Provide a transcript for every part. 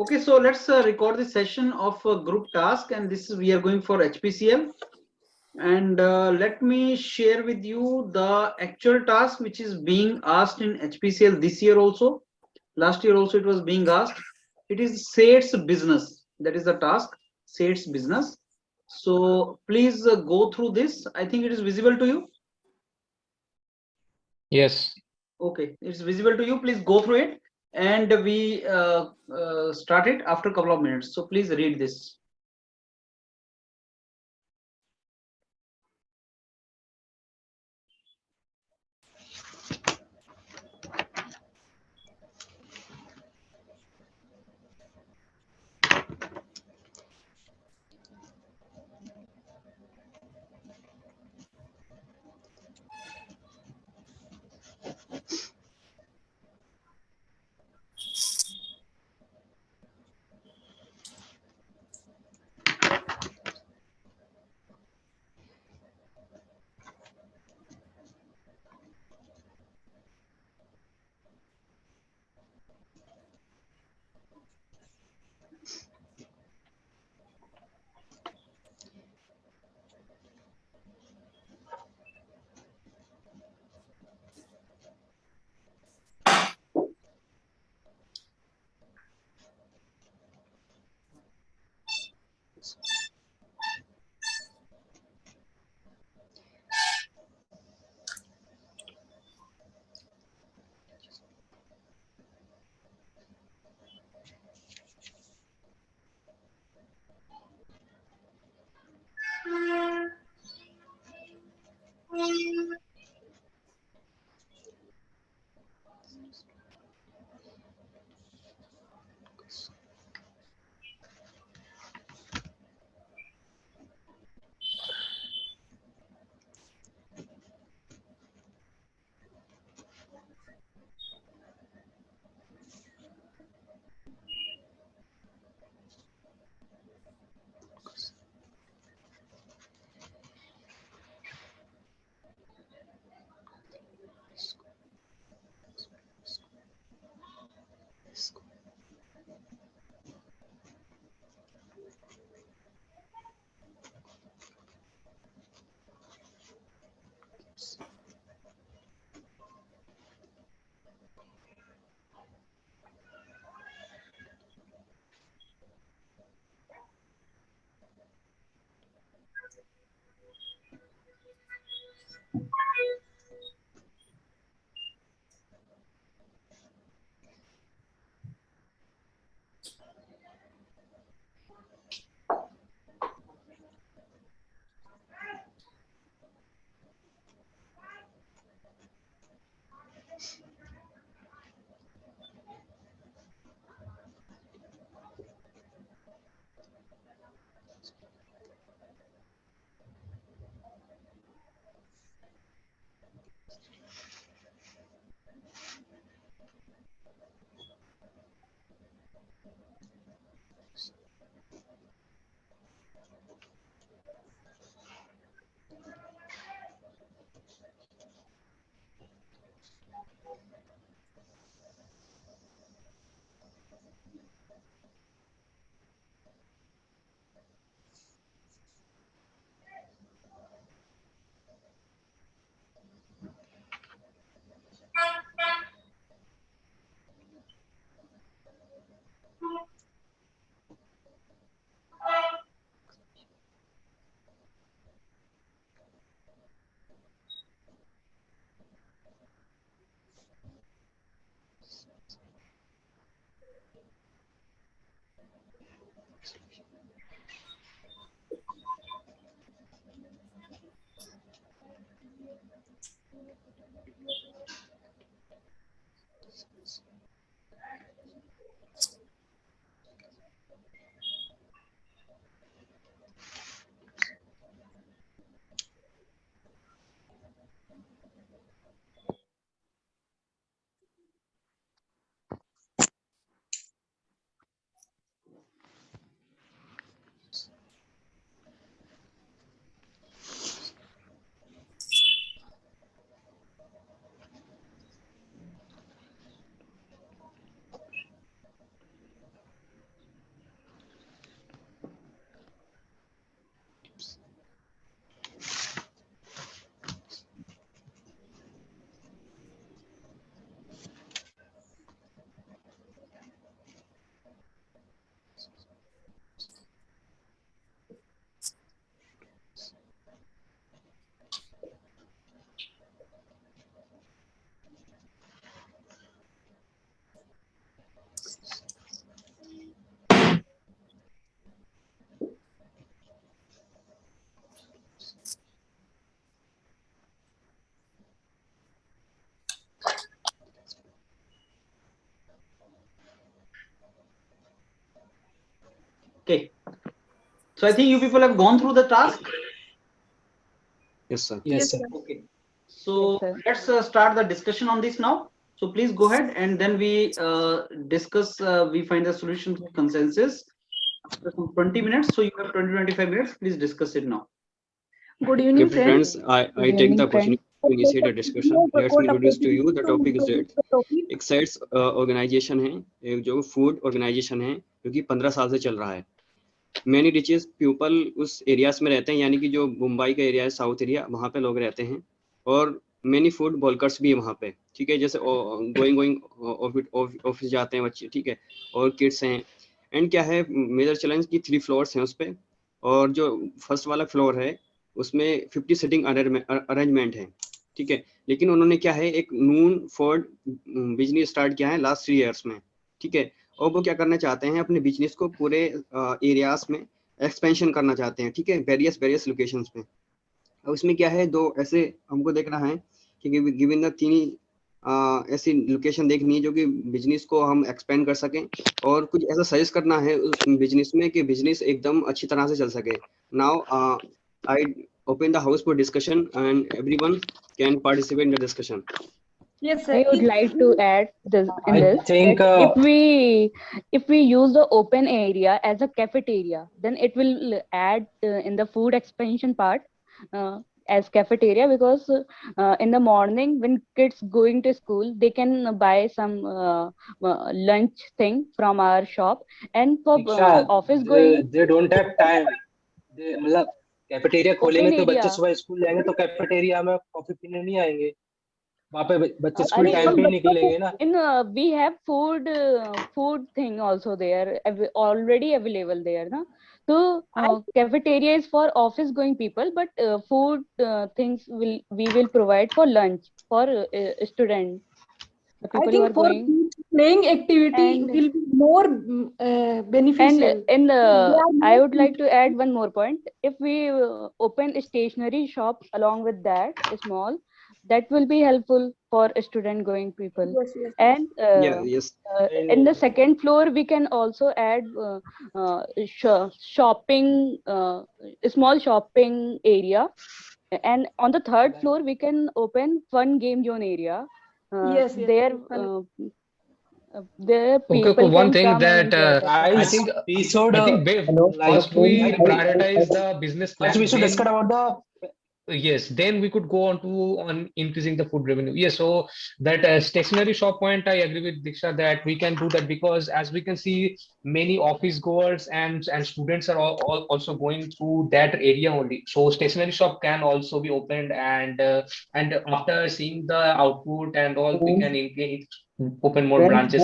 Okay, so let's record the session of group task, and this is we are going for HPCL. And let me share with you the actual task which is being asked in HPCL this year also. Last year also it was being asked. It is SATS business. That is the task, SATS business. So please go through this. I think it is visible to you. Yes. Okay, it's visible to you. Please go through it, and we start it after a couple of minutes. So please read this. Okay. So I think you people have gone through the task. Yes, sir. Yes, sir. Okay. So Yes, let's start the discussion on this now. So please go ahead and then we discuss, we find the solution to consensus after some 20 minutes. So you have 20-25 minutes. Please discuss it now. Good evening, Okay, friends. friends, I Good take the evening, opportunity to initiate a discussion. Let me introduce to you the topic is that एक sets organisation है, एक जो food organisation है जो कि 15 साल से चल रहा है. मैनी रिचेस पीपल उस एरियाज में रहते हैं, यानी कि जो मुंबई का एरिया है, साउथ एरिया, वहाँ पे लोग रहते हैं और मैनी फूड बॉल्कर्स भी है वहाँ पे. ठीक है, जैसे गोइंग ऑफिस जाते हैं बच्चे, ठीक है, और किड्स हैं. एंड क्या है, मेजर चैलेंज की 3 फ्लोर्स हैं उस पे, और जो फर्स्ट वाला फ्लोर है उसमें 50 सिटिंग अरेंजमेंट है. ठीक है, लेकिन उन्होंने क्या है, एक नून फूड बिजनेस स्टार्ट किया है लास्ट 3 इयर्स में. ठीक है, और वो क्या करना चाहते हैं, अपने बिजनेस को पूरे एरियाज में एक्सपेंशन करना चाहते हैं. ठीक है, वेरियस लोकेशंस पे. और उसमें क्या है, 2 ऐसे हमको देखना है कि गिवन द 3 ऐसी लोकेशन देखनी है जो कि बिजनेस को हम एक्सपेंड कर सकें, और कुछ ऐसा सजेस्ट करना है उस बिजनेस में कि बिजनेस एकदम अच्छी तरह से चल सके. Now I open the house for discussion and everyone can participate in the discussion. Yes, sir. I would like to add this in I this. think That if we use the open area as a cafeteria, then it will add in the food expansion part as cafeteria, because in the morning when kids going to school, they can buy some lunch thing from our shop, and for Diksha, office going they don't have time. मतलब cafeteria खोलेंगे तो बच्चे area. सुबह school जाएंगे तो cafeteria में coffee पीने नहीं आएंगे. वहाँ पे बच्चे स्कूल अरे टाइम पे ही निकलेंगे ना. in we have food thing also there, already available there, na? So cafeteria is for office going people, but food things we will provide for lunch for student, the I people who are think for going. playing activity And will be more beneficial. and They are I more would like to add one more point. If we open a stationery shop along with that small, that will be helpful for student going people. Yes, yes, yes. And Yeah, yes. in the second floor we can also add shopping, small shopping area, and on the third floor we can open fun game zone area. Yes, yes, There fun. there Okay, people one can thing come and that enjoy that. I Guys, think we should like first we I think prioritize the business plan. first we should Then discuss about yes, then we could go on increasing the food revenue. Yes, so that stationery shop point, I agree with Diksha that we can do that, because as we can see, many office goers and students are all also going through that area only. So stationery shop can also be opened, and after seeing the output and all, we can engage, open more branches.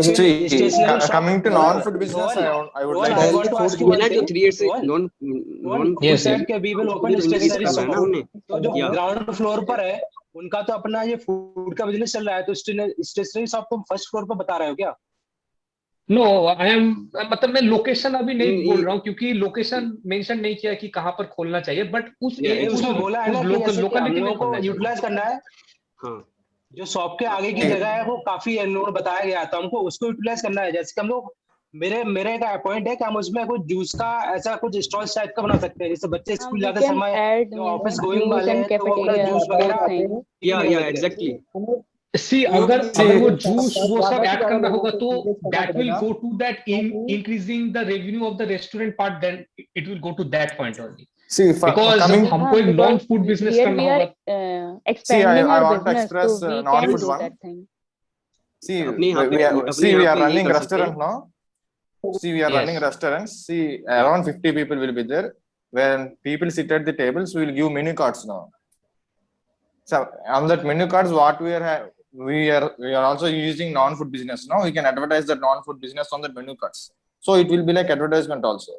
See, stationery shop. coming to non-food business, Rohan, I would Rohan, like I to want to ask you ये one ना जो thing. 3 years से Rohan, non Rohan, you Yes, said yes. कि we will open increase stationery करना है ना shop. हमने. तो जो Yeah. ग्राउंड फ्लोर पर है उनका तो अपना ये फूड का बिजनेस चल रहा है, तो स्टेशनरी शॉप तुम फर्स्ट फ्लोर पर बता रहे हो क्या? नो, आई एम मतलब मैं लोकेशन अभी नहीं ये- बोल रहा हूँ, क्योंकि लोकेशन मेंशन नहीं किया कि कहाँ पर खोलना चाहिए, बट उस Yeah, ये उसमें बोला है ना कि जैसे कि हम लोकेलिटी में लोगों को खोलना चाहिए. यूटिलाइज करना है. हाँ, जो शॉप के आगे की जगह है वो काफी हम लोगों को बताया गया, तो हमको उसको यूटिलाइज करना है. जैसे कि हम लोग मेरे का पॉइंट है कि हम उसमें कुछ जूस का ऐसा कुछ स्टॉल टाइप का बना सकते हैं, जैसे बच्चे स्कूल We जाते can समय add जो ऑफिस गोइंग juice वाले and हैं तो वो अपना cafeteria जूस वगैरह both thing. या एग्जैक्टली. सी अगर वो जूस वो सब ऐड करना होगा तो that will go to that increasing the revenue of the restaurant part, then it will go to that point only. see because coming. हमको एक नॉन फूड बिजनेस Here करना we are होगा. expanding I our want to business, express, so we can non-food do one. that thing. See, अपने यहाँ पे we are, अपने see, we यहाँ are पे ये running कर सकते हैं. restaurant now. See, we are Yes. running restaurants. See, around 50 people will be there. When people sit at the tables, we will give menu cards now. So on that menu cards, what we are also using non-food business now. We can advertise that non-food business on the menu cards. So it will be like advertisement also.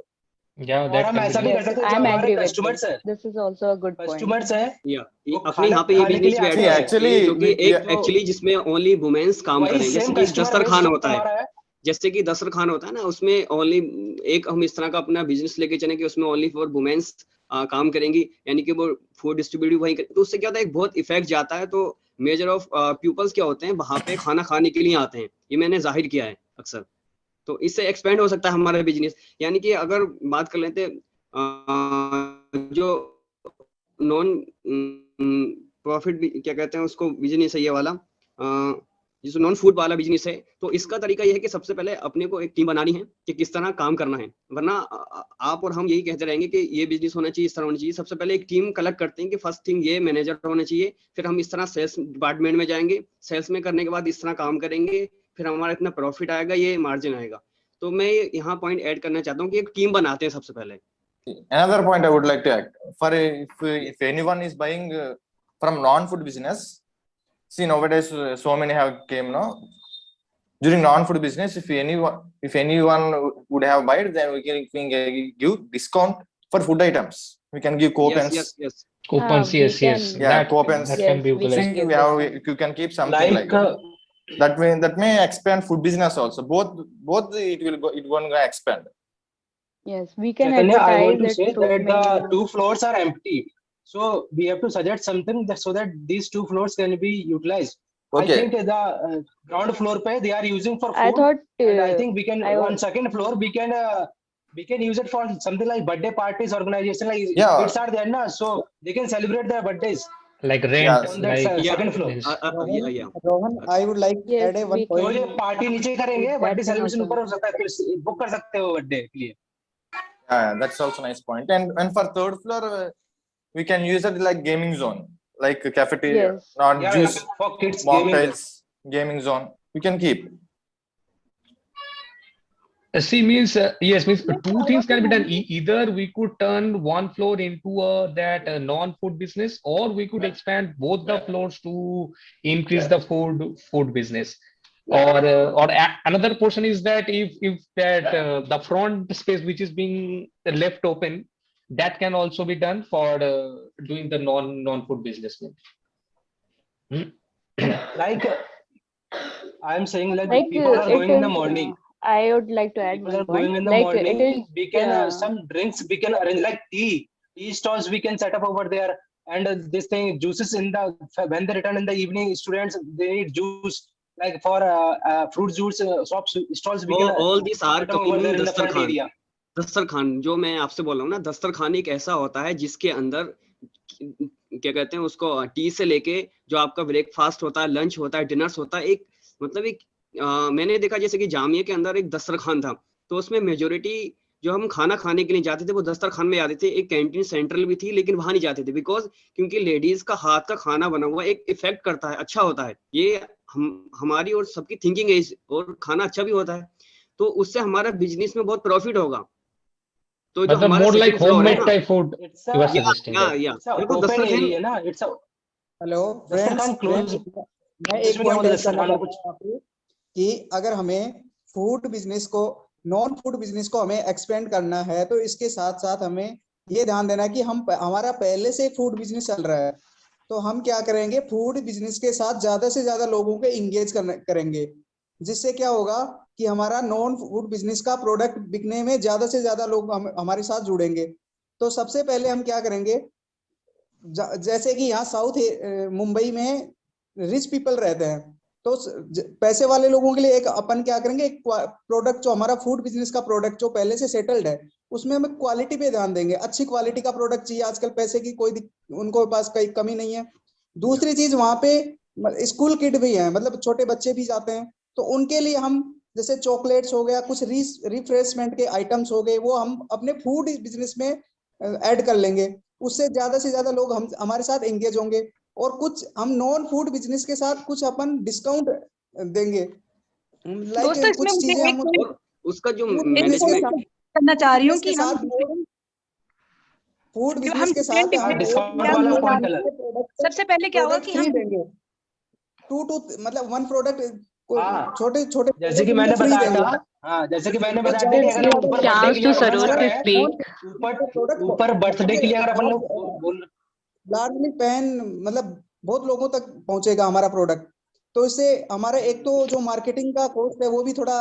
Yeah, और that हम can ऐसा be भी done. कर सकते हैं, I जो am हमारे agree with customers this. हैं, This is also a good point. Customers हैं या वो अपने यहाँ पे ये खाने के बिजनेस लिए भी आते ऐड हैं. कर सकते हैं, जो कि we एक are- एक्चुअली जिसमें ओनली वुमेन्स काम वही करें, जैसे सेम कि कस्टमर दस्तरखान होता है. हमारा है. जैसे कि दस्तरखान होता है ना, उसमें ओनली एक हम इस तरह का अपना बिजनेस लेके चलें कि उसमें ओनली फॉर वुमेन्स काम करेंगी, यानी कि वो फूड डिस्ट्रीब्यूट वहीं तो उससे क्या होता है, एक बहुत इफेक्ट जाता है. तो मेजर ऑफ पीपल्स क्या होते हैं, वहां पे खाना खाने के लिए आते हैं. ये मैंने जाहिर किया है अक्सर. तो इससे एक्सपेंड हो सकता है हमारा बिजनेस। यानी कि अगर बात कर लेते जो नॉन प्रॉफिट क्या कहते हैं उसको बिजनेस है ये वाला, जिसको नॉन फूड वाला बिजनेस है, तो इसका तरीका ये है कि सबसे पहले अपने को एक टीम बनानी है कि किस तरह काम करना है। वरना आप और हम यही कहते रहेंगे कि ये बिजनेस होना चाहिए, इस तरह होना चाहिए। सबसे पहले एक टीम कलेक्ट करते हैं कि फर्स्ट थिंग ये मैनेजर होना चाहिए, फिर हम इस तरह सेल्स डिपार्टमेंट में जाएंगे, सेल्स में करने के बाद इस तरह काम करेंगे, फिर हमारा इतना प्रॉफिट आएगा, ये मार्जिन आएगा। तो मैं यहाँ पॉइंट ऐड करना चाहता हूँ कि एक टीम बनाते हैं सबसे पहले। Another point I would like to add, if anyone is buying from non-food business, see nowadays so many have came now. During non-food business, if anyone would have buy, then we can give discount for food items. We can give coupons. Yes. Coupons, we yes. can- Yeah, That coupons. that can be Yes, we utilized. can You can keep something like that may expand food business also. Both it won't go expand. Yes, we can Chaitanya, I want to advertise say it through that the many. 2 floors are empty. So we have to suggest something so that these 2 floors can be utilized. I Okay. think the ground floor pe they are using for food. I thought And I think we can I on was- second floor we can use it for something like birthday parties, organization, like Yeah. kids are there na, so they can celebrate their birthdays Like rent, Yes. on that like second floor. yes. Rohan, I would like to Yes, add a one we तो point. ये party नीचे करेंगे, That birthday can celebration also- ऊपर हो सकता है, फिर book कर सकते हो बर्थडे के लिए। Yeah, that's also nice point. And for third floor, we can use it like gaming zone, like a cafeteria, Yes. not Yeah, juice, for kids gaming. mocktails, gaming zone. We can keep. See, means yes, means two things can be done. Either we could turn one floor into that non-food business, or we could expand both the floors to increase the food business. Or another portion is that if that the front space which is being left open, that can also be done for doing the non-food business. Like I am saying, like Like people are it going in the is, morning. I would like to add People one are going point. in the Like morning. it is, We can yeah. some drinks we can arrange, like tea stalls we can set up over there, and this thing juices in the when they return in the evening, students they need juice, like for fruit juice shops stalls we can all these are set up over there in the front Dastarkhwan. area. दस्तरखान जो मैं आपसे बोल रहा हूँ ना, दस्तरखान एक ऐसा होता है जिसके अंदर क्या कहते हैं उसको, टी से लेके जो आपका ब्रेकफास्ट होता है, लंच होता है, डिनर्स होता है, एक मतलब एक मैंने देखा जैसे कि जामिया के अंदर एक दस्तरखान था, तो उसमें मेजोरिटी जो हम खाना खाने के लिए जाते थे वो दस्तरखान में जाते थे। एक कैंटीन सेंट्रल भी थी लेकिन वहां नहीं जाते थे, बिकॉज क्योंकि लेडीज का हाथ का खाना बना हुआ एक इफेक्ट करता है, अच्छा होता है, ये हमारी और सबकी थिंकिंग है, और खाना अच्छा भी होता है, तो उससे हमारा बिजनेस में बहुत प्रॉफिट होगा। तो जो मतलब हमारा more like second floor है homemade ना, type food It's you are a, suggesting that. it's a देखो open दस्तरखान area ना, it's a हेलो दस्तरखान फ्रेंड्स, close। मैं एक इसमें क्या पॉइंट बोलते हैं, ऐड करना दस्तरखान में चाहता हूँ आपको कि अगर हमें फूड बिजनेस को, नॉन फूड बिजनेस को हमें एक्सपेंड करना है, तो इसके साथ साथ हमें ये ध्यान देना है कि हमारा पहले से फूड बिजनेस चल रहा है, तो हम क्या करेंगे, फूड बिजनेस के साथ ज्यादा से ज्यादा लोगों को इंगेज करेंगे, जिससे क्या होगा कि हमारा नॉन फूड बिजनेस का प्रोडक्ट बिकने में ज्यादा से ज्यादा लोग हमारे साथ जुड़ेंगे। तो सबसे पहले हम क्या करेंगे, जैसे कि यहाँ साउथ मुंबई में रिच पीपल रहते हैं, तो पैसे वाले लोगों के लिए एक अपन क्या करेंगे, एक प्रोडक्ट जो हमारा फूड बिजनेस का प्रोडक्ट जो पहले से सेटल्ड है, उसमें हमें क्वालिटी पे ध्यान देंगे, अच्छी क्वालिटी का प्रोडक्ट चाहिए, आजकल पैसे की उनको पास कोई कमी नहीं है। दूसरी चीज, वहां पे स्कूल किड भी है, मतलब छोटे बच्चे भी जाते हैं, तो उनके लिए हम जैसे चॉकलेट्स हो गया, कुछ रिफ्रेशमेंट के आइटम्स हो गए, वो हम अपने फूड बिजनेस में ऐड कर लेंगे, उससे ज्यादा से ज्यादा लोग हमारे साथ एंगेज होंगे, और कुछ हम नॉन फूड बिजनेस के साथ कुछ अपन डिस्काउंट देंगे, दोस्तों, इसमें कुछ मुझे चीजें एक हम उसका जो बिजनेस के मैनेजमेंट साथ करना चाह रही हूँ कि हम फूड जो बिजनेस हम के साथ different हम डिस्काउंट क्या वाला हो रहा पॉइंट है? अलग। सबसे पहले क्या होगा प्रोडक्ट कि फ्री हम देंगे, मतलब वन प्रोडक्ट हाँ, छोटे छोटे जैसे कि मैंने फ्री बताया देंगे। था, हाँ, जैसे कि मैंने तो बताया था कि अगर हम ऊपर बर्थडे Chance के लिए to अगर Saroj बना to रहे हैं, speak. ऊपर बर्थडे के लिए अगर अपन लोग बोल लाडली पहन, मतलब बहुत लोगों तक पहुंचेगा हमारा प्रोडक्ट, तो इससे हमारा एक तो जो मार्केटिंग का कॉस्ट है वो भी थोड़ा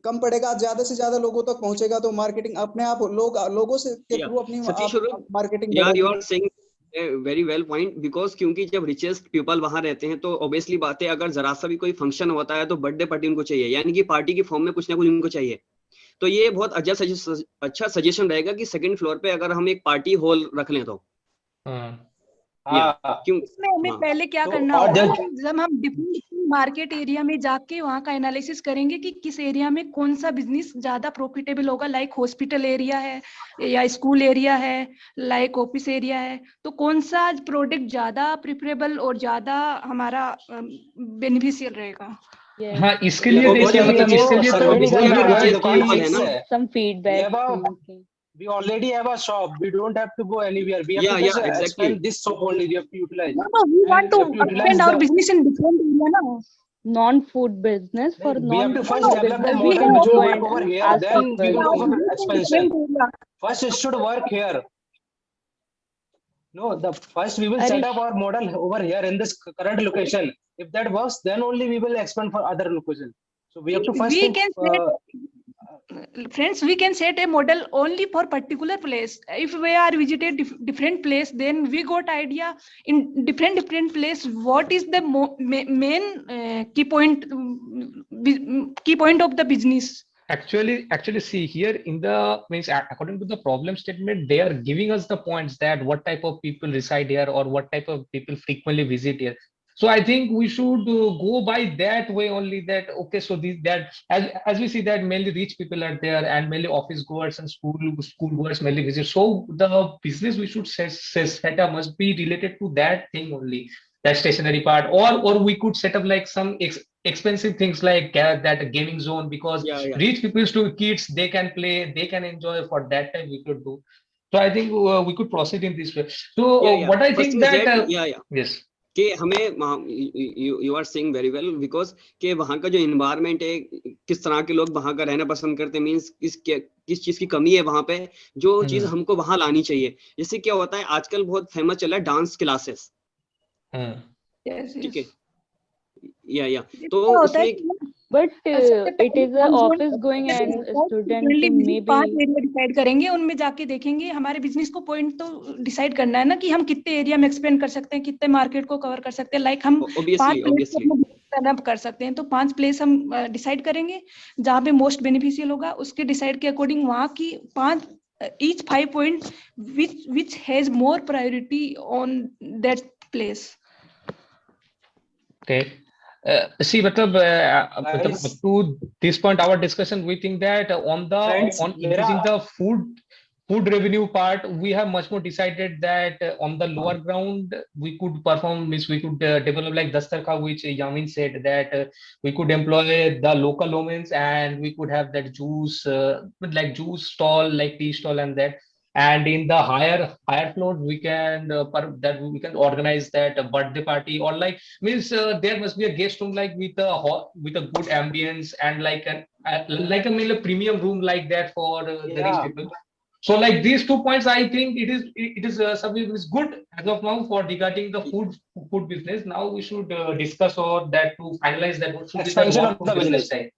कम पड़ेगा, ज्यादा से ज्यादा लोगों तक पहुंचेगा, तो मार्केटिंग अपने आप लोगों से के थ्रू अपनी सतीश मार्केटिंग यार, बढ़ेगी। You are saying very well point, because क्योंकि जब रिचेस्ट पीपल वहां रहते हैं तो ऑब्वियसली बात है, अगर जरा सा भी कोई फंक्शन होता है तो बर्थडे पार्टी उनको चाहिए, यानी कि पार्टी की फॉर्म में कुछ ना कुछ उनको चाहिए। तो ये बहुत अच्छा सजेशन रहेगा कि सेकंड फ्लोर पे अगर हम एक पार्टी हॉल रख लें तो हाँ, क्यों। इसमें हमें हाँ, पहले क्या तो करना और होगा जब कि जब हम डिफरेंट मार्केट एरिया में जाके वहाँ का एनालिसिस करेंगे कि किस एरिया में कौन सा बिजनेस ज्यादा प्रॉफिटेबल होगा, लाइक हॉस्पिटल एरिया है या स्कूल एरिया है, लाइक ऑफिस एरिया है, तो कौन सा प्रोडक्ट ज्यादा प्रिफरेबल और ज्यादा हमारा बेनिफिशियल रहेगा। Yes. हाँ, इसके Yeah, लिए वो देखिए, obviously मतलब जो इसके लिए तो सर्वे जितनी डिजाइन भी में हमारी रिचेस्ट दुकान पीपल है फिक्स ना, है। Some We feedback. have a Okay. we already have a shop. We don't have to go anywhere. We have to just exactly. expand this shop only. We have to utilize. No, we want We to have to utilize expand our the. business in different area now. Non-food business, for We have to non-food first develop the business, We we model can have which go will to work and over here. ask Then we expand will people. go our for business in expansion. different area. First, it should work here. No, the first we will set Arish, up our model over here in this current location. If that works, then only we will expand for other location. So we have to first We think. can set, friends, we can set a model only for particular place. If we are visited different place, then we got idea in different place what is the main key point key point of the business. actually see here in the means according to the problem statement, they are giving us the points that what type of people reside here or what type of people frequently visit here. So I think we should go by that way only, that okay, so these that as we see that mainly rich people are there and mainly office goers and school goers mainly visit. So the business we should set up must be related to that thing only, that stationary part, or we could set up like some expensive things like that gaming zone, because Yeah. rich people's to kids, they can play, they can enjoy. For that time we could do. So I think we could proceed in this way. So what I First think thing is that that, yes, कि हमें you are saying very well, because कि वहाँ का जो environment है, किस तरह के लोग वहाँ का रहना पसंद करते हैं, मीन्स किस चीज की कमी है वहाँ पे, जो चीज हमको वहाँ लानी चाहिए। जैसे क्या होता है आजकल बहुत फेमस चला है डांस क्लासेस, Yes, ठीक है, yes. तो क्या होता है उसमें कि but सबसे it पहले is a हम office going and student frequently पांच maybe. एरिया डिसाइड करेंगे, उनमें जाके देखेंगे हमारे बिजनेस को पॉइंट तो डिसाइड करना है ना कि हम कितने एरिया में एक्सपेंड कर सकते हैं, कितने मार्केट को कवर कर सकते हैं, लाइक हम पांच प्लेस टर्न कर सकते हैं, तो 5 प्लेस हम डिसाइड करेंगे जहाँ पे मोस्ट बेनिफिशियल होगा, उसके डिसाइड के अकॉर्डिंग वहाँ की 5 each 5 point which has more priority on that place. okay. See, to this point, our discussion, we think that on Friends, increasing the food revenue part, we have much more decided that on the lower ground we could perform, means we could develop like Dastarka, which Yamin said that we could employ the local omens and we could have that juice, like juice stall, like tea stall and that. And in the higher floors, we can we can organize that birthday party, or like means there must be a guest room like with a good ambience and like a mean, a premium room like that for the rich people. So like these 2 points, I think it is something that is good as of now for regarding the food business. Now we should discuss or that to finalize that what should be the expansion of non-food the business business.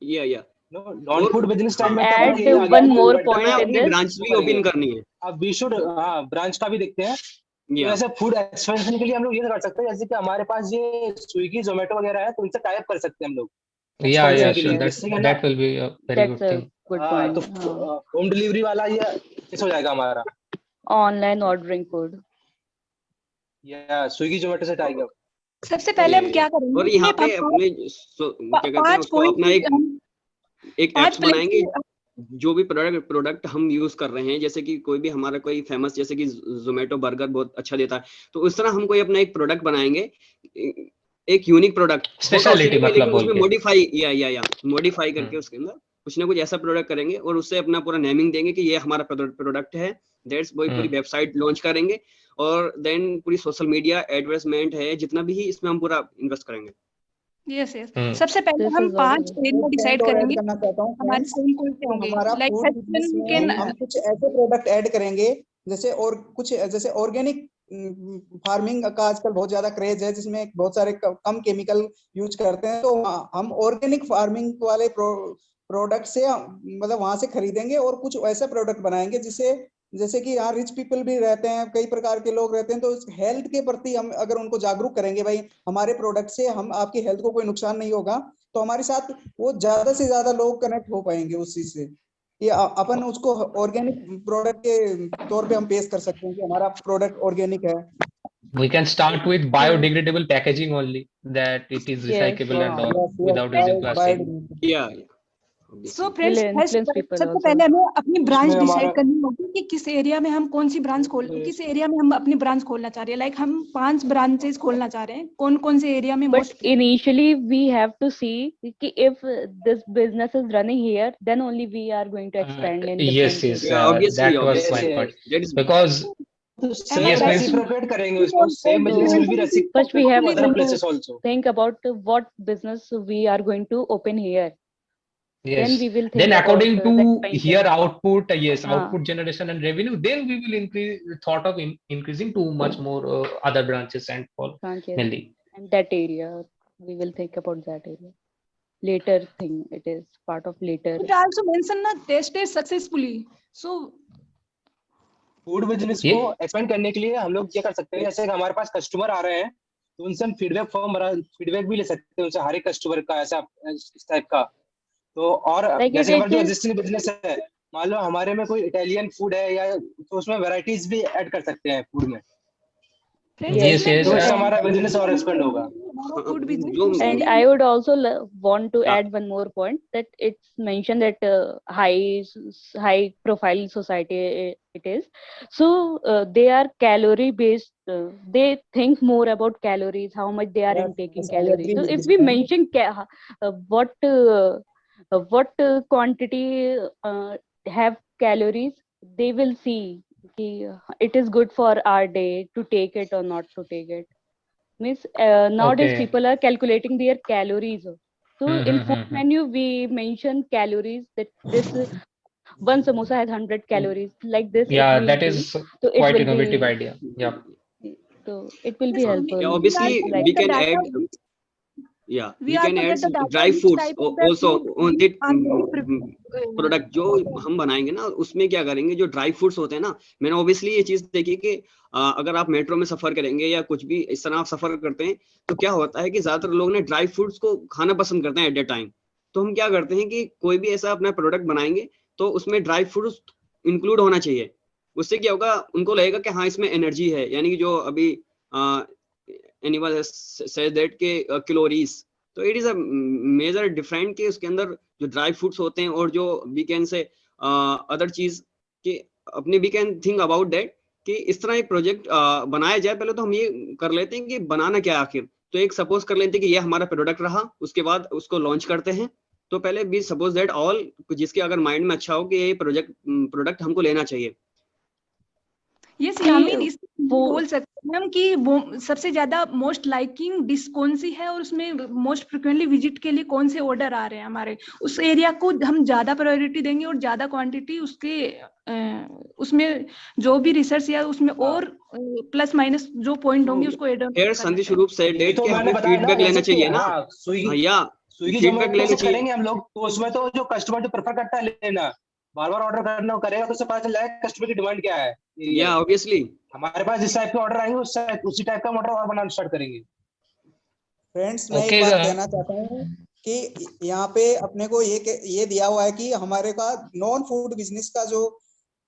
type. No, non-food business type में तो Add अपन ये आ गया one कि more birthday point in अपनी this. Branch भी open करनी है। अब we should ब्रांच का भी देखते हैं। तो ऐसे फूड एक्सपेंशन के लिए हम लोग ये कर सकते हैं, जैसे कि हमारे पास ये स्विगी जोमेटो वगैरह है, तो उनसे टाई अप कर सकते हैं हम लोग। Yeah, sure. That will be a very good thing. Good point. तो होम डिलीवरी वाला ये किस हो जाएगा हमारा? Online ordering food. या स्विगी जोमेटो से टाई अप। सबसे पहले हम क्या करेंगे, और यहाँ पे अपने क्या कहते हैं उसको, अपना एक ऐप्स बनाएंगे जो भी प्रोडक्ट हम यूज कर रहे हैं, जैसे कि कोई भी हमारा कोई फेमस, जैसे कि जोमेटो बर्गर बहुत अच्छा देता है, तो उस तरह हम कोई अपना एक प्रोडक्ट बनाएंगे, एक यूनिक प्रोडक्ट, स्पेशलिटी मतलब उसमें मॉडिफाई करके उसके अंदर कुछ ना कुछ ऐसा प्रोडक्ट करेंगे और उससे अपना पूरा नेमिंग देंगे कि ये हमारा प्रोडक्ट है, दैट्स वही पूरी वेबसाइट लॉन्च करेंगे और देन पूरी सोशल मीडिया एडवर्टाइजमेंट है जितना भी इसमें हम पूरा इन्वेस्ट करेंगे। यस सबसे पहले हम 5 एरिया डिसाइड करेंगे करना चाहता हूं हमारे कौन से होंगे, हमारा फूड बिजनेस में हम कुछ ऐसे प्रोडक्ट ऐड करेंगे जैसे, और कुछ जैसे ऑर्गेनिक फार्मिंग का आजकल बहुत ज्यादा क्रेज है, जिसमें बहुत सारे कम केमिकल यूज करते हैं, तो हम ऑर्गेनिक फार्मिंग वाले प्रोडक्ट से मतलब वहां से खरीदेंगे और कुछ ऐसा प्रोडक्ट बनाएंगे जिसे जैसे कि यहाँ रिच पीपल भी रहते हैं, कई प्रकार के लोग रहते हैं, तो हेल्थ के प्रति हम अगर उनको जागरूक करेंगे, भाई हमारे प्रोडक्ट से हम आपकी हेल्थ को कोई नुकसान नहीं होगा, तो हमारे साथ वो ज्यादा से ज्यादा लोग कनेक्ट हो पाएंगे उस चीज से। ये अपन उसको ऑर्गेनिक प्रोडक्ट के तौर पे हम पेश कर सकते हैं कि हमारा प्रोडक्ट ऑर्गेनिक है। We can start with biodegradable packaging only, that it is recyclable and all, without using plastic. Yeah. So friends, सबसे पहले हमें अपनी ब्रांच डिसाइड करनी होगी कि किस एरिया में हम कौन सी ब्रांच किस एरिया में हम अपनी ब्रांच खोलना चाह रहे हैं। लाइक हम 5 ब्रांचेस खोलना चाह रहे हैं, कौन कौन से एरिया में। But initially we have to see कि if this business is running here, then only we are going to expand in yes, different yes, areas. that was my point. Because yes, reciprocate करेंगे उसको, same business will be reciprocated First we have to other to places also. think about what business we are going to open here. yes, Then we will think then according about to the expansion. here output, yes, हाँ. output generation and revenue, then we will increase thought of increasing to much more other branches and all. Branches. Mainly. And that area, we will think about that area. Later thing, it is part of later. But also mention ना tested successfully. So food business को expand करने के लिए हम लोग क्या कर सकते हैं, जैसे हमारे पास कस्टमर आ रहे हैं तो उनसे हम फीडबैक भी ले सकते हैं, उनसे हर एक कस्टमर का ऐसा इस टाइप का। तो और जैसे हमारा जो एग्जिस्टिंग बिजनेस है, मान लो हमारे में कोई इटालियन फूड है या तो उसमें वैरायटीज भी ऐड कर सकते हैं फूड में। Yes, yes. तो इससे हमारा बिजनेस और एक्सपेंड होगा। And I would also want to add one more point, that it's mentioned that high profile society it is. So they are calorie based. They think more about calories, how much they are intaking calories. So if we mention what quantity have calories, they will see it is good for our day to take it or not to take it. Means nowadays people are calculating their calories. So in food menu we mention calories, that this one samosa has 100 calories, like this. Yeah, that is so quite innovative idea. Yeah. So it will be helpful. Yeah, obviously we can add. Yeah, we can add dry foods also on the product जो हम बनाएंगे ना, उसमें क्या करेंगे, जो dry fruits होते हैं ना, मैंने ऑब्वियसली ये चीज देखी कि अगर आप मेट्रो में सफर करेंगे या कुछ भी इस तरह आप सफर करते हैं तो क्या होता है कि ज्यादातर लोग ने ड्राई फ्रूट्स को खाना पसंद करते हैं एट ए टाइम। तो हम क्या करते हैं कि कोई भी ऐसा अपना प्रोडक्ट बनाएंगे तो उसमें ड्राई फ्रूट्स इंक्लूड होना चाहिए। उससे क्या होगा, उनको लगेगा कि हाँ इसमें एनर्जी है, यानी कि जो अभी एनिमल सेड दैट के कैलोरीज, तो it is a major different कि उसके अंदर जो ड्राई फ्रूट्स होते हैं और जो वी कैन से अदर चीज के अपने we can think about that कि इस तरह एक प्रोजेक्ट बनाया जाए। पहले तो हम ये कर लेते हैं कि बनाना क्या आखिर, तो एक सपोज कर लेते हैं कि ये हमारा प्रोडक्ट रहा, उसके बाद उसको लॉन्च करते हैं। तो पहले भी सपोज दैट ऑल, जिसके अगर माइंड में अच्छा हो कि ये प्रोडक्ट हमको लेना चाहिए। यस यामिन, इस बोल सकते हैं हम कि सबसे ज्यादा मोस्ट लाइकिंग डिश कौन सी है और उसमें मोस्ट फ्रिक्वेंटली विजिट के लिए कौन से ऑर्डर आ रहे हैं हमारे, उस एरिया को हम ज्यादा प्रायोरिटी देंगे और ज्यादा क्वांटिटी उसके उसमें जो भी रिसर्च या उसमें और प्लस माइनस जो पॉइंट होंगे उसको ऐड ऑन। संधि स्वरूप से डेट के हमें फीडबैक लेना चाहिए ना भैया, फीडबैक लेंगे हम लोग, तो उसमें तो जो कस्टमर जो प्रेफर करता है लेना, बार बार ऑर्डर करना करेगा तो उससे पता चल जाएगा कस्टमर की डिमांड क्या है। या ऑब्वियसली हमारे पास जिस टाइप के ऑर्डर आएंगे उसी टाइप का ऑर्डर और बनाना स्टार्ट करेंगे। फ्रेंड्स मैं एक बात कहना चाहता हूँ कि यहाँ पे अपने को ये दिया हुआ है कि हमारे का नॉन फूड बिजनेस का जो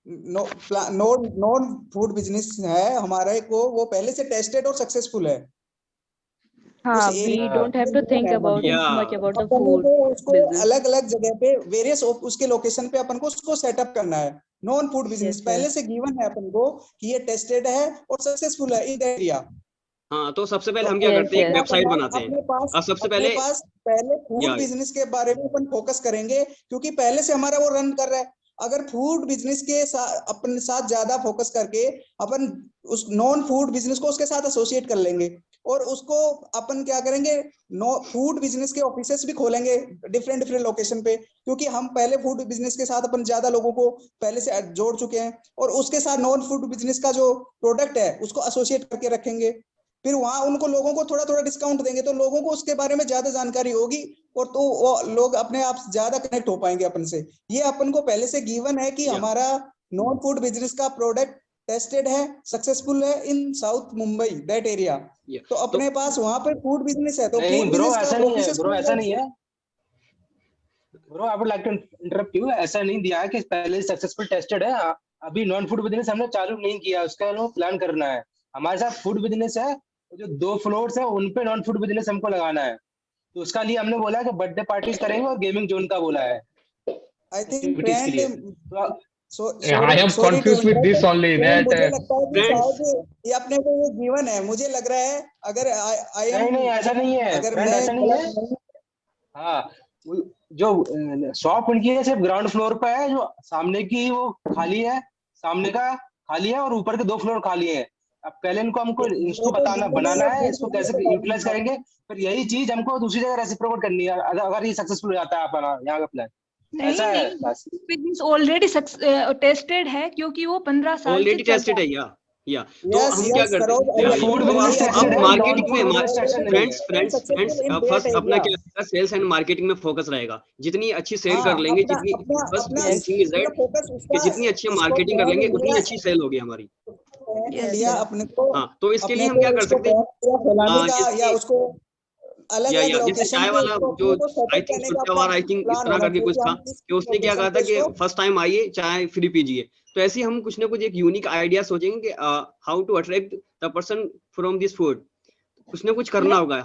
नॉन फूड बिजनेस है हमारे को, वो पहले से टेस्टेड और सक्सेसफुल है। हाँ, we don't have to think about much about the food business. अलग अलग जगह पे वेरियस उसके लोकेशन पे अपन को उसको सेटअप करना है। नॉन फूड बिजनेस पहले से गिवन है अपन को कि ये टेस्टेड है और सक्सेसफुल है इन एरिया। हाँ, तो सबसे पहले हम क्या करते हैं, एक वेबसाइट बनाते हैं और सबसे पहले फूड बिजनेस के बारे में अपन फोकस करेंगे, क्योंकि पहले से हमारा वो रन कर रहा है। अगर फूड बिजनेस के साथ अपने साथ ज्यादा फोकस करके अपन उस नॉन फूड बिजनेस को उसके साथ एसोसिएट कर लेंगे और उसको अपन क्या करेंगे, फूड बिजनेस के ऑफिसेस भी खोलेंगे डिफरेंट लोकेशन पे, क्योंकि हम पहले फूड बिजनेस के साथ अपन ज्यादा लोगों को पहले से जोड़ चुके हैं और उसके साथ नॉन फूड बिजनेस का जो प्रोडक्ट है उसको एसोसिएट करके रखेंगे। फिर वहां उनको लोगों को थोड़ा थोड़ा डिस्काउंट देंगे तो लोगों को उसके बारे में ज्यादा जानकारी होगी और तो वो लोग अपने आप ज्यादा कनेक्ट हो पाएंगे अपन से। ये अपन को पहले से गिवन है कि हमारा नॉन फूड बिजनेस का प्रोडक्ट टेस्टेड है, सक्सेसफुल है इन साउथ मुंबई दैट एरिया, तो अपने पास वहां पे फूड बिजनेस है, तो नहीं फूड ब्रो, बिजनेस ऐसा का नहीं है ऑफिसेस ब्रो, ऐसा नहीं है bro, I would like to interrupt you. ऐसा नहीं दिया है कि पहले सक्सेसफुल टेस्टेड है, अभी नॉन फूड बिजनेस हमने चालू नहीं किया, उसका लोग प्लान करना है। हमारे साथ फूड बिजनेस है, जो 2 फ्लोर्स है उन पे नॉन फूड बिजनेस हमको लगाना है, तो उसका लिए हमने बोला है कि बर्थडे पार्टीज करेंगे और गेमिंग जोन का बोला है आई थिंक एक्टिविटीज के लिए। I am confused with this only that मुझे लगता है कि friends- शायद ये अपने को ये जीवन है, मुझे लग रहा है अगर आई एम नहीं ऐसा नहीं है अगर फ्रेंड, मैं ऐसा नहीं है। हाँ, जो शॉप उनकी है सिर्फ ग्राउंड फ्लोर पे है, जो सामने की वो खाली है, सामने का खाली है और ऊपर के 2 फ्लोर खाली है। अब पहले इनको हमको इसको बताना बनाना है, इसको कैसे यूटिलाइज करेंगे, फिर यही चीज हमको दूसरी जगह रेसिप्रोकेट करनी है अगर ये सक्सेसफुल हो जाता है अपना यहाँ का प्लान। ऐसा है बस। बिजनेस ऑलरेडी टेस्टेड है क्योंकि वो 15 साल ऑलरेडी से टेस्टेड है या तो Yes, हम yes, क्या करते Saroj, I हैं agree food with you. Business I tested अब है, मार्केटिंग नॉन फूड में बिजनेस टेस्टेड नहीं है। Friends Successful in first that अपना area. क्या रहेगा, सेल्स एंड मार्केटिंग में फोकस रहेगा। जितनी अच्छी सेल हाँ, कर लेंगे, अपना जितनी अपना फर्स्ट अपना थिंग इज दैट फोकस कि उसका जितनी अच्छी इसको मार्केटिंग कर brand लेंगे उतनी India- अच्छी सेल होगी हमारी। इंडिया अपने को हाँ, तो इसके अपने लिए हम को क्या कर उसको सकते हैं, फैलाने का जैसे या उसको अलग अलग जैसे लोकेशन चाय पे वाला उसको जो अपने को सेटअप आई थिंक करने का सुरचावार आई थिंक इस प्लान तरह होना करके चाहिए कुछ कि था हम किस कि उसने क्या लोकेशन कहा पे था कि इसको फर्स्ट टाइम आइए चाय फ्री पीजिए। तो ऐसे ही हम कुछ ना कुछ एक यूनिक आइडिया सोचेंगे कि how to attract the person from this food, कुछ ना कुछ करना होगा।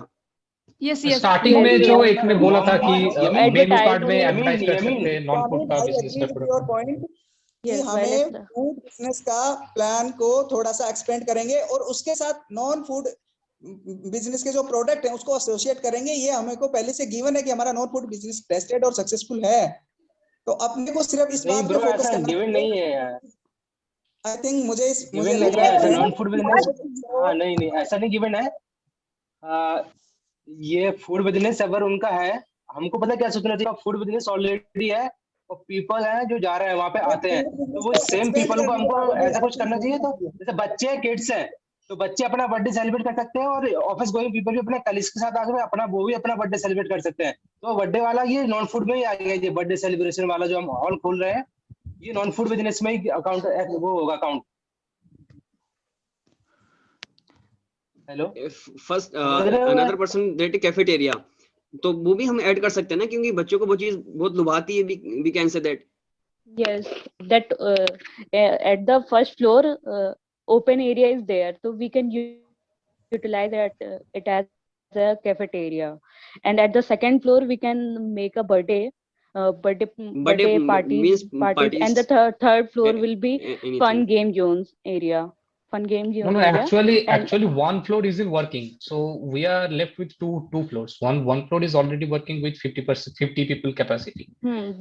यस स्टार्टिंग में जो एक ने बोला था कि मेन्यू कार्ड में Advertisement. एडवर्टाइज कर सकते हैं नॉन फूड का I बिजनेस agree का with your point कि Yes, हमें well, फूड बिजनेस का प्लान को थोड़ा सा एक्सपेंड करेंगे और उसके साथ नॉन फूड बिजनेस के जो प्रोडक्ट हैं उसको एसोसिएट करेंगे। ये हमें को पहले से गिवन है कि हमारा नॉन फूड बिजनेस टेस्टेड और सक्सेसफुल है, तो अपने को सिर्फ इस नहीं बात पे ब्रो, फोकस ऐसा करना गिवन नहीं है यार, आई थिंक मुझे गिवन लग नहीं रहा है ऐसा है नॉन फूड बिजनेस। हाँ नहीं ऐसा नहीं गिवन है। ये फूड बिजनेस अगर उनका है, हमको पता क्या सोचना चाहिए, फूड बिजनेस ऑलरेडी है और पीपल है जो जा रहे हैं वहां पे आते हैं, तो वो सेम पीपल को हमको ऐसा कुछ करना चाहिए। तो जैसे बच्चे हैं, किड्स हैं, तो बच्चे अपना बर्थडे सेलिब्रेट कर सकते हैं और ऑफिस गोइंग पीपल भी अपने कलीग्स के साथ आकर अपना वो भी अपना बर्थडे सेलिब्रेट कर सकते हैं। तो बर्थडे वाला ये नॉन फूड में ही आ गया, ये बर्थडे सेलिब्रेशन वाला जो हम हॉल खोल रहे हैं, ये नॉन फूड बिजनेस में ही अकाउंट वो होगा account. Hello, first another person that cafeteria, तो वो भी हम ऐड कर सकते हैं ना, क्योंकि बच्चों को वो चीज बहुत लुभाती है। We can say that yes, that at the first floor open area is there, so we can utilize it as a cafeteria, and at the second floor we can make a birthday parties, and the third floor will be fun game zones area. No, actually one floor isn't working, so we are left with two floors. One floor is already working with 50 people capacity.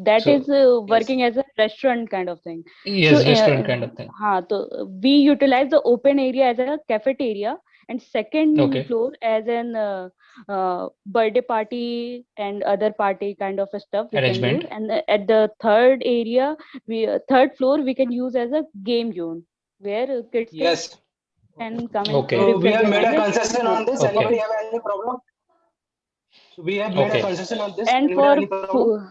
That is working as a restaurant kind of thing. Yes, So, restaurant kind of thing. so we utilize the open area as a cafeteria and second floor as an birthday party and other party kind of stuff we arrangement. can do. And at the third area, third floor we can use as a game zone where kids can come and so we have made a concession on this. Anybody have any problem? So we have made a concession on this. And for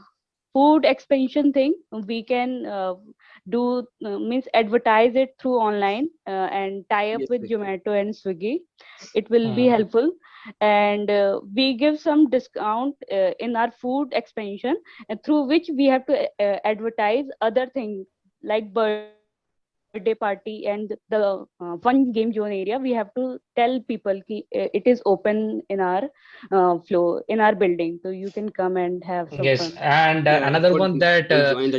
food expansion thing, we can do means advertise it through online and tie up with Zomato and Swiggy. It will be helpful, and we give some discount in our food expansion, and through which we have to advertise other things like birthday party and the fun game zone area. We have to tell people ki it is open in our floor in our building, so you can come and have some fun. And another one that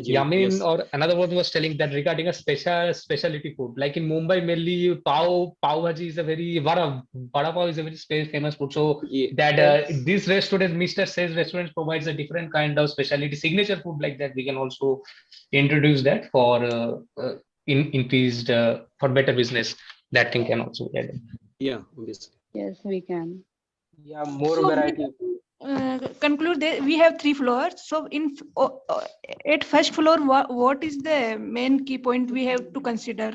Yamin or another one was telling that regarding a specialty food, like in Mumbai mainly pav bhaji is a very vada pav is a very famous food, so that this restaurant Mr. Says restaurant provides a different kind of specialty signature food like that. We can also introduce that for increased for better business. That thing can also add. Obviously. Yes, we can. More variety. Conclude that we have 3 floors. So in at first floor, what is the main key point we have to consider?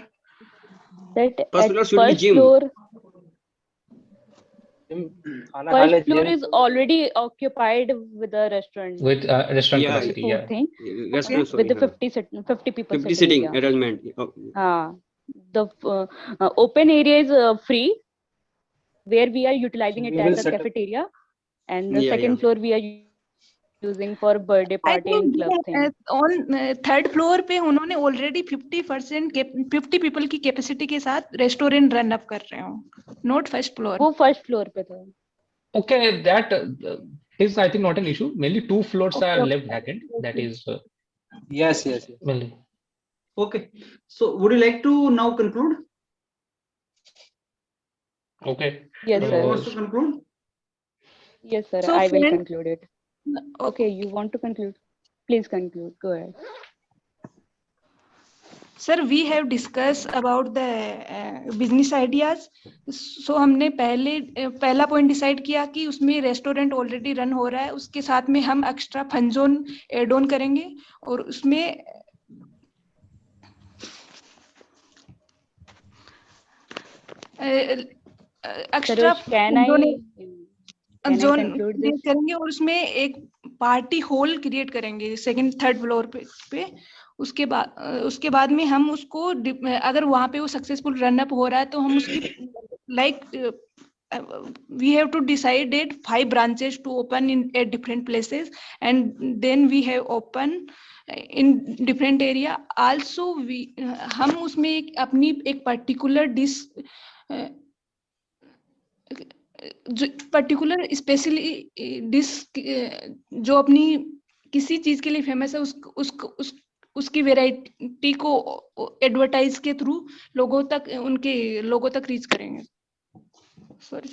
That first at floor should be first gym. floor, खाना First खाने floor gym is already occupied with a restaurant. With restaurant Yeah, capacity, Food yeah. thing Restaurant, with sorry, the हाँ. 50 people 50 sitting sitting area. arrangement. The open area is free, where we are utilizing it we will as a set up. cafeteria, and the Yeah, second yeah. floor we are using for birthday I party and think club thing. on third floor पे उन्होंने already 50 people की capacity के साथ restaurant run up कर रहे हो, not first floor. वो first floor पे था. Okay, that is, I think, not an issue. Mainly 2 floors are left vacant. That is Yes. mainly. Okay. So would you like to now conclude? Okay. Yes, Who sir. wants to conclude? Yes, sir. So I will friend- conclude it. Okay, you want to conclude? Please conclude. Go ahead. Sir, we have discussed about the business ideas. So हमने पहला point decide किया कि उसमें restaurant already run हो रहा है, उसके साथ में हम extra fun zone add on करेंगे और उसमें extra Can I zone conclude create this? करेंगे और उसमें एक पार्टी हॉल क्रिएट करेंगे सेकंड थर्ड फ्लोर पे उसके बाद में हम उसको अगर वहां पे वो सक्सेसफुल रन अप हो रहा है तो हम उसकी like we have to decide 5 branches to open in at different places, and then we have open in different area also. हम उसमें अपनी एक particular dish particular specially dish जो अपनी किसी चीज के लिए फेमस है उसकी वैरायटी को एडवर्टाइज के थ्रू उनके लोगों तक रीच करेंगे. Sorry,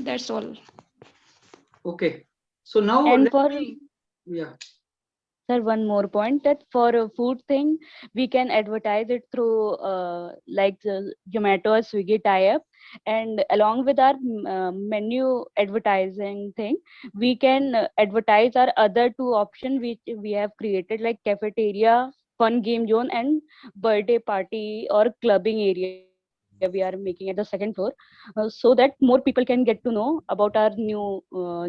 that's all. Okay. So now And let for me- yeah. Sir, one more point, that for a food thing, we can advertise it through like Zomato or Swiggy tie-up, and along with our menu advertising thing, we can advertise our other 2 options which we have created, like cafeteria, fun game zone, and birthday party or clubbing area we are making at the second floor, so that more people can get to know about our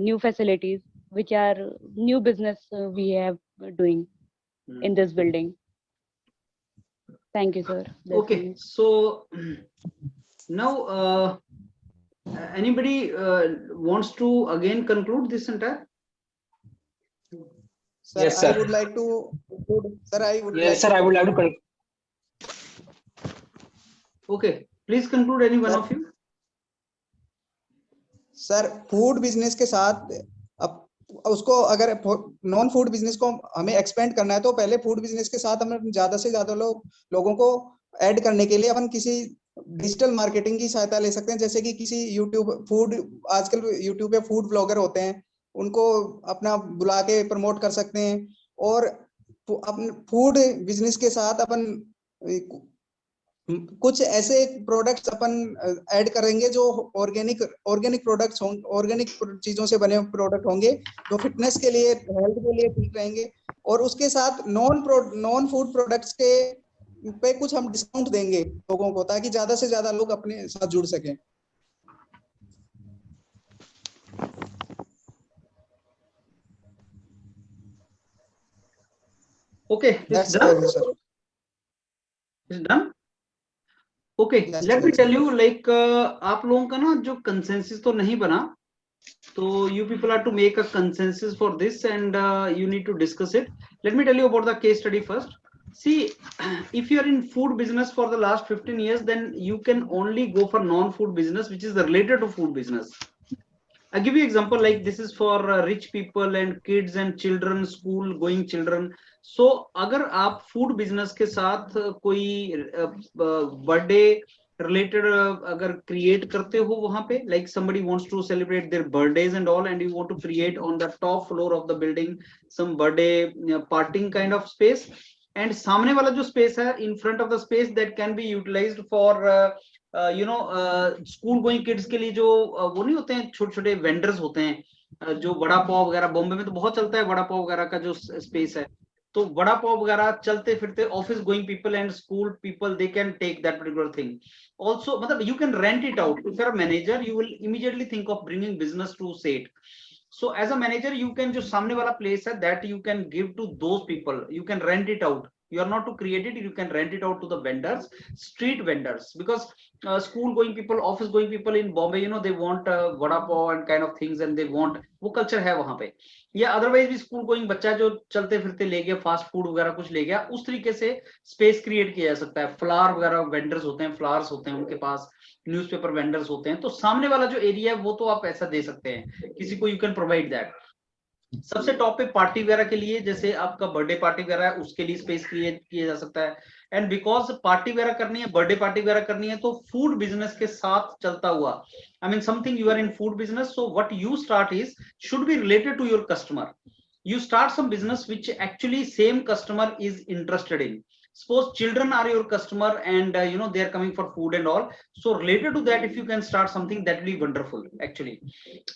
new facilities, which are new business we have doing in this building. Thank you, sir. That's Okay. me. So now anybody wants to again conclude this entire? Sir, Yes, sir. I would like to conclude. Sir, I would Yes, sir. I would like to conclude. Okay. Please conclude, any one Sir. of you. Sir food business के साथ अब उसको अगर non food business को हमें expand करना है तो पहले फूड बिजनेस के साथ हमें ज्यादा से ज्यादा लोगों को ऐड करने के लिए अपन किसी डिजिटल मार्केटिंग की सहायता ले सकते हैं, जैसे कि किसी आजकल यूट्यूब पे फूड ब्लॉगर होते हैं, उनको अपना बुला के प्रमोट कर सकते हैं, और अपन फूड बिजनेस के साथ अपन कुछ ऐसे प्रोडक्ट्स अपन ऐड करेंगे जो ऑर्गेनिक प्रोडक्ट्स होंगे, ऑर्गेनिक चीजों से बने प्रोडक्ट होंगे जो फिटनेस के लिए, हेल्थ के लिए ठीक रहेंगे, और उसके साथ नॉन फूड प्रोडक्ट्स के पे कुछ हम डिस्काउंट देंगे लोगों को, ताकि ज्यादा से ज्यादा लोग अपने साथ जुड़ सकें. Okay, it's done. It's done. Okay, Yes, let me sir. tell you, like आप लोगों का ना जो consensus तो नहीं बना, तो you people are to make a consensus for this, and you need to discuss it. Let me tell you about the case study first. See, if you are in food business for the last 15 years, then you can only go for non-food business, which is related to food business. I give you example, like this is for rich people and kids and children, school going children. So अगर आप food business के साथ कोई birthday related अगर create करते हो वहां पे, like somebody wants to celebrate their birthdays and all, and you want to create on the top floor of the building some birthday partying kind of space, and सामने वाला जो space है in front of the space that can be utilized for school going kids के लिए जो वो नहीं होते हैं, छोटे छोटे वेंडर्स होते हैं, जो वड़ा पाव वगैरह, बॉम्बे में तो बहुत चलता है वड़ा पाव वगैरह का जो स्पेस है, तो वड़ा पाव वगैरह चलते फिरते office going people and school people they can take that particular thing also, मतलब you can rent it out. If you're a manager, you will immediately think of bringing business to say it. So as a manager, you can जो सामने वाला place है that you can give to those people. You can rent it out. You are not to create it. You can rent it out to the vendors, street vendors, because school going people, office going people in Bombay, you know, they want vada pav and kind of things, and they want वो culture है वहाँ पे. या otherwise भी school going बच्चा जो चलते फिरते ले गया फास्ट फूड वगैरह कुछ ले गया, उस तरीके से स्पेस क्रिएट किया जा सकता है. फ्लावर वगैरह वेंडर्स होते हैं, फ्लावर्स होते हैं उनके पास, न्यूज़पेपर वेंडर्स होते हैं, तो सामने वाला जो एरिया है वो तो आप ऐसा दे सकते हैं किसी को, यू कैन प्रोवाइड दैट. सबसे टॉप पे पार्टी वगैरह के लिए, जैसे आपका बर्थडे पार्टी वगैरह है, उसके लिए स्पेस क्रिएट किया जा सकता है. एंड बिकॉज पार्टी वगैरह करनी है, बर्थडे पार्टी वगैरह करनी है, तो फूड बिजनेस के साथ चलता हुआ, I mean something you are in food business, so what you start is should be related to your customer. You start some business which actually same customer is interested in. Suppose children are your customer and you know they are coming for food and all, so related to that if you can start something, that will be wonderful actually.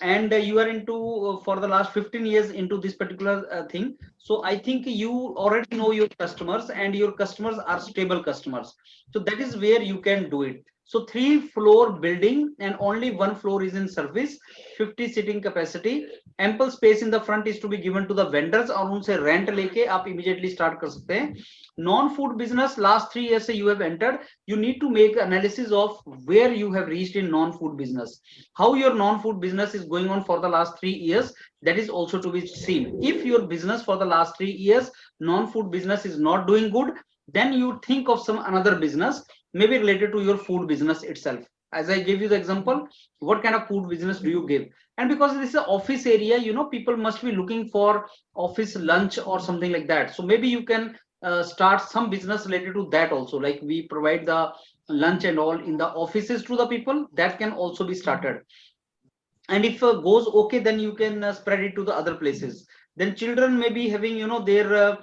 And you are into for the last 15 years into this particular thing, so I think you already know your customers and your customers are stable customers, so that is where you can do it. So 3-floor building and only 1 floor is in service, 50 seating capacity, ample space in the front is to be given to the vendors, और उनसे rent लेके आप immediately start कर सकते हैं. Non-food business last 3 years से you have entered, you need to make analysis of where you have reached in non-food business, how your non-food business is going on for the last 3 years, that is also to be seen. If your business for the last 3 years non-food business is not doing good, then you think of some another business maybe related to your food business itself. As I gave you the example, what kind of food business do you give? And because this is an office area, you know, people must be looking for office lunch or something like that, so maybe you can start some business related to that also, like we provide the lunch and all in the offices to the people, that can also be started. And if goes okay, then you can spread it to the other places. Then children may be having, you know, their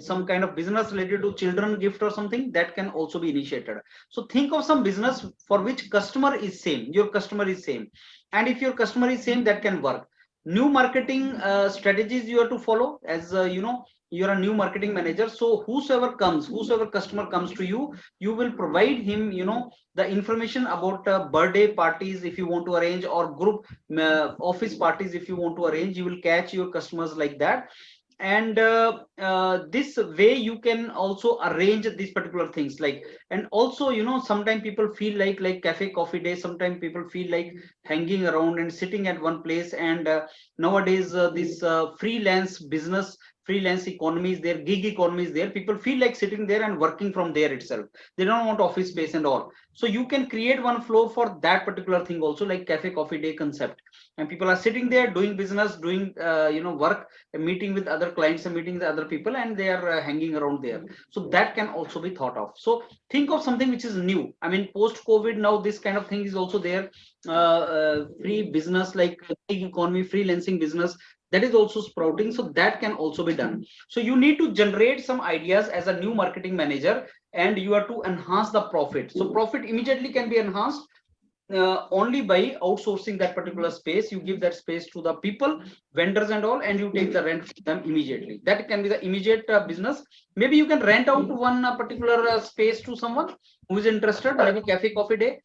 some kind of business related to children gift or something, that can also be initiated. So think of some business for which customer is same, your customer is same, and if your customer is same, that can work. New marketing strategies you have to follow, as you know, you're a new marketing manager, so whosoever customer comes to you, you will provide him, you know, the information about birthday parties if you want to arrange, or group office parties if you want to arrange, you will catch your customers like that. And this way you can also arrange these particular things, like, and also, you know, sometimes people feel like cafe coffee day, sometimes people feel like hanging around and sitting at one place, and nowadays this freelance business, freelance economy is there, gig economy is there, people feel like sitting there and working from there itself, they don't want office space and all. So you can create one floor for that particular thing also, like cafe coffee day concept, and people are sitting there doing business, doing you know, work, meeting with other clients and meeting with other people, and they are hanging around there. So that can also be thought of. So think of something which is new. I mean, post COVID now this kind of thing is also there, free business like gig economy, freelancing business, that is also sprouting, so that can also be done. So you need to generate some ideas as a new marketing manager, and you are to enhance the profit. So profit immediately can be enhanced only by outsourcing that particular space. You give that space to the people, vendors and all, and you take the rent from them immediately. That can be the immediate business. Maybe you can rent out one particular space to someone who is interested, like a cafe coffee day.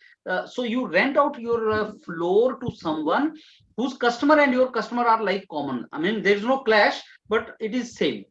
So you rent out your floor to someone whose customer and your customer are like common. I mean, there is no clash, but it is same.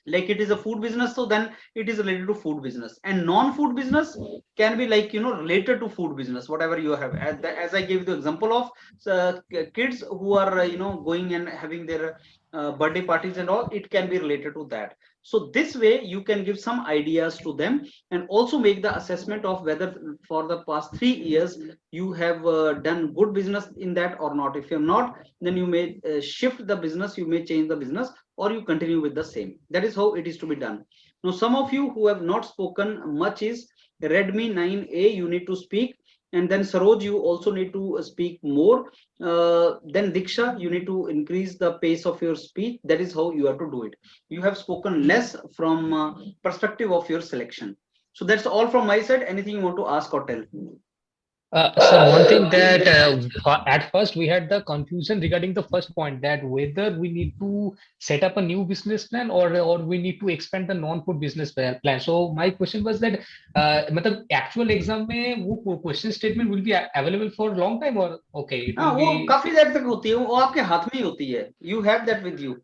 Like it is a food business, so then it is related to food business. And non-food business can be like, you know, related to food business, whatever you have. As I gave the example of kids who are you know, going and having their birthday parties and all, it can be related to that. So this way you can give some ideas to them, and also make the assessment of whether for the past 3 years you have done good business in that or not. If you're not, then you may shift the business, you may change the business, or you continue with the same. That is how it is to be done. Now, some of you who have not spoken much is Redmi 9A, you need to speak. And then Saroj, you also need to speak more. Then Diksha, you need to increase the pace of your speech. That is how you have to do it. You have spoken less from perspective of your selection. So that's all from my side. Anything you want to ask or tell? Sir, one thing that at first we had the confusion regarding the first point, that whether we need to set up a new business plan or we need to expand the non-food business plan. So my question was that मतलब actual exam में वो question statement will be available for long time or okay it हाँ, will वो be काफी देर तक होती है, वो आपके हाथ में ही होती है. You have that with you.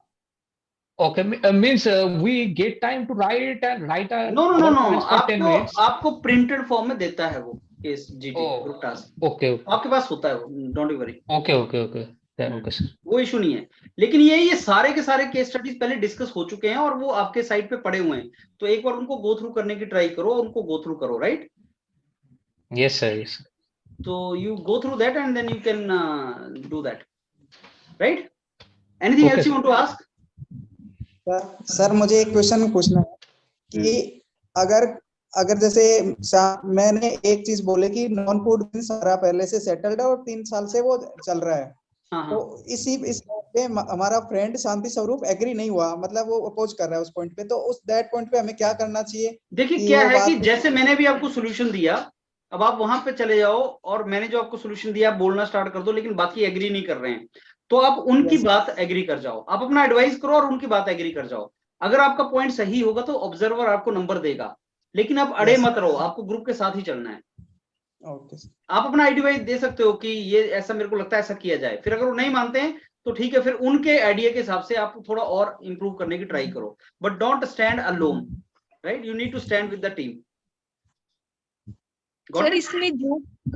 okay means we get time to write a No. our points for 10 minutes. आपको प्रिंटेड फॉर्म में देता है वो case GT group task. Okay आपके पास होता है वो, don't worry. okay okay sir. वो इशू नहीं है. लेकिन ये सारे के सारे केस स्टडीज पहले डिस्कस हो चुके हैं और वो आपके साइट पे पड़े हुए हैं, तो एक बार उनको गो थ्रू करने की ट्राई करो, उनको गो थ्रू करो, right? Yes sir. So you go through that and then you can do that, right? Anything Okay, else you want to ask? Sir मुझे एक क्वेश्चन पूछना है कि अगर जैसे मैंने एक चीज बोले कि नॉन फूड सारा पहले से सेटल्ड है और 3 साल से वो चल रहा है. हाँ. तो इस पे हमारा फ्रेंड शांति स्वरूप एग्री नहीं हुआ, मतलब वो अपोज कर रहा है उस पॉइंट पे, तो उस दैट पॉइंट पे हमें क्या करना चाहिए? देखिए क्या है कि जैसे मैंने भी आपको सोल्यूशन दिया, अब आप वहां पे चले जाओ और मैंने जो आपको सोल्यूशन दिया आप बोलना स्टार्ट कर दो, लेकिन बाकी एग्री नहीं कर रहे हैं, तो आप उनकी बात एग्री कर जाओ. आप अपना एडवाइस करो और उनकी बात एग्री कर जाओ. अगर आपका पॉइंट सही होगा तो ऑब्जर्वर आपको नंबर देगा, लेकिन आप अड़े मत रहो, आपको ग्रुप के साथ ही चलना है. आप अपना आइडिया दे सकते हो कि ये ऐसा मेरे को लगता है ऐसा किया जाए, फिर अगर वो नहीं मानते हैं तो ठीक है, फिर उनके आइडिया के हिसाब से आप थोड़ा और इंप्रूव करने की ट्राई करो, but don't stand alone, right? You need to stand with the team. Sir इसमें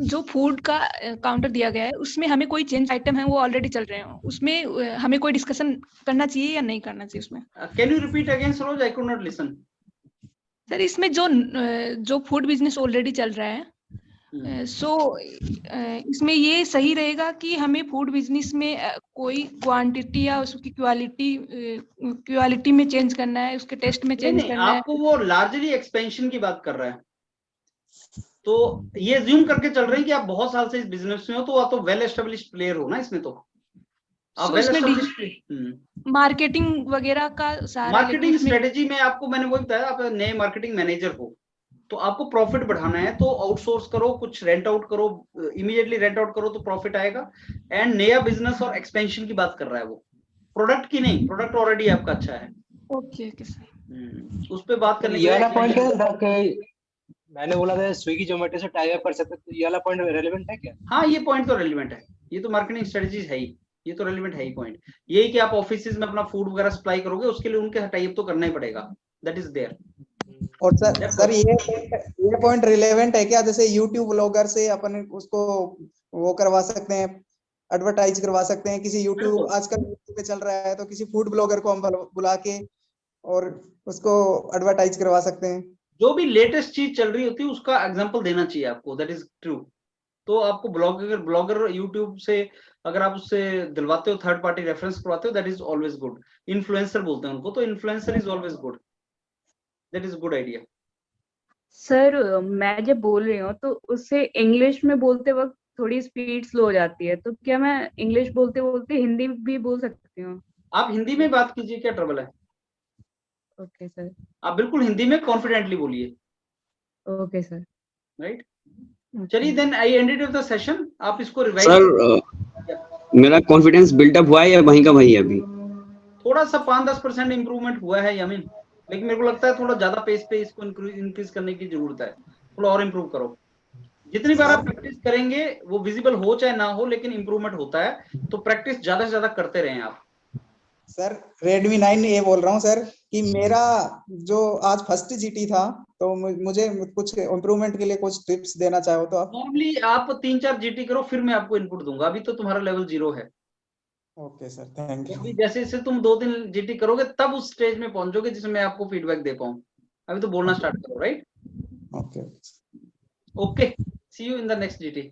जो फूड का काउंटर दिया गया है उसमें हमें कोई चेंज आइटम है वो ऑलरेडी चल रहे हैं, उसमें हमें कोई डिस्कशन करना चाहिए या नहीं करना चाहिए उसमें? Can you repeat again Saroj, I could not listen. Sir इसमें जो फूड बिजनेस ऑलरेडी चल रहा है, सो इसमें ये सही रहेगा कि हमें फूड बिजनेस में कोई क्वांटिटी या उसकी क्वालिटी में चेंज करना है, उसके टेस्ट में चेंज करना है? आपको वो लार्जली एक्सपेंशन की बात कर रहा है, तो ये ज्यूम करके चल रहे हैं कि आप बहुत साल से इस बिजनेस में हो, तो आप तो वेल एस्टेब्लिश्ड प्लेयर हो ना इसमें, तो आप वेल एस्टेब्लिश्ड मार्केटिंग वगैरह का सारा मार्केटिंग स्ट्रेटेजी में आपको मैंने वही बताया, आप नए मार्केटिंग मैनेजर हो तो आपको प्रॉफिट बढ़ाना है, तो आउटसोर्स करो, कुछ रेंट आउट करो, इमीडिएटली रेंट आउट करो तो प्रॉफिट आएगा. एंड नया बिजनेस और एक्सपेंशन की बात कर रहा है वो, प्रोडक्ट की नहीं, प्रोडक्ट ऑलरेडी आपका अच्छा है. ओके सर, उस पे बात करने ये वाला पॉइंट है, मैंने बोला था स्विगी जोमेटो से टाई अप कर सकते, तो ये वाला पॉइंट रेलेवेंट है क्या? हाँ, ये पॉइंट तो रेलेवेंट है, ये तो मार्केटिंग स्ट्रेटजी है ही, ये तो रेलेवेंट है ही पॉइंट. यही कि आप ऑफिसेज में अपना फूड वगैरह सप्लाई करोगे, उसके लिए उनके टाई अप तो करना ही पड़ेगा, दैट इज देयर. और सर ये पॉइंट रिलेवेंट है क्या? जैसे यूट्यूब ब्लॉगर से अपन उसको वो करवा सकते हैं, एडवर्टाइज करवा सकते हैं किसी यूट्यूब, आजकल यूट्यूब पे चल रहा है, तो किसी फूड ब्लॉगर को हम बुला के और उसको एडवर्टाइज करवा सकते हैं. जो भी लेटेस्ट चीज चल रही होती है उसका एग्जांपल देना चाहिए आपको, दैट इज ट्रू. तो आपको ब्लॉगर यूट्यूब से अगर आप उससे दिलवाते हो, थर्ड पार्टी रेफरेंस करवाते हो, that is always good. Influencer बोलते हैं उनको, तो influencer is always good, that is good idea. Sir मैं जब बोल रही हूँ तो उससे इंग्लिश में बोलते वक्त थोड़ी स्पीड स्लो हो जाती है, तो क्या मैं इंग्लिश बोलते बोलते हिंदी भी बोल सकती हूँ? आप हिंदी में बात कीजिए, क्या ट्रबल है? Okay sir. आप बिल्कुल हिंदी में कॉन्फिडेंटली बोलिए. Okay sir. राइट, चलिए then I ended with the session. आप इसको रिवाइज. सर मेरा कॉन्फिडेंस बिल्डअप हुआ है या वहीं का वहीं अभी? थोड़ा सा 5-10% इंप्रूवमेंट हुआ है यामिन, लेकिन मेरे को लगता है थोड़ा ज्यादा पेस पे इसको इंक्रीज करने की जरूरत है. थोड़ा और इंप्रूव करो. जितनी बार आप प्रैक्टिस करेंगे वो विजिबल हो चाहे ना हो, लेकिन इंप्रूवमेंट होता है, तो प्रैक्टिस ज्यादा से ज्यादा करते रहें आप. सर Redmi 9 ये बोल रहा हूँ सर कि मेरा जो आज फर्स्ट जीटी था, तो मुझे कुछ इम्प्रूवमेंट के लिए कुछ टिप्स देना चाहो तो आप. नॉर्मली आप 3-4 जीटी करो, फिर मैं आपको इनपुट दूंगा. अभी तो तुम्हारा लेवल 0 है. Okay sir, thank you. जैसे जैसे तुम 2-3 जीटी करोगे तब उस स्टेज में पहुंचोगे जिसमें मैं आपको फीडबैक दे पाऊं. अभी तो बोलना स्टार्ट करो. Right, okay. Okay, see you in the next GT.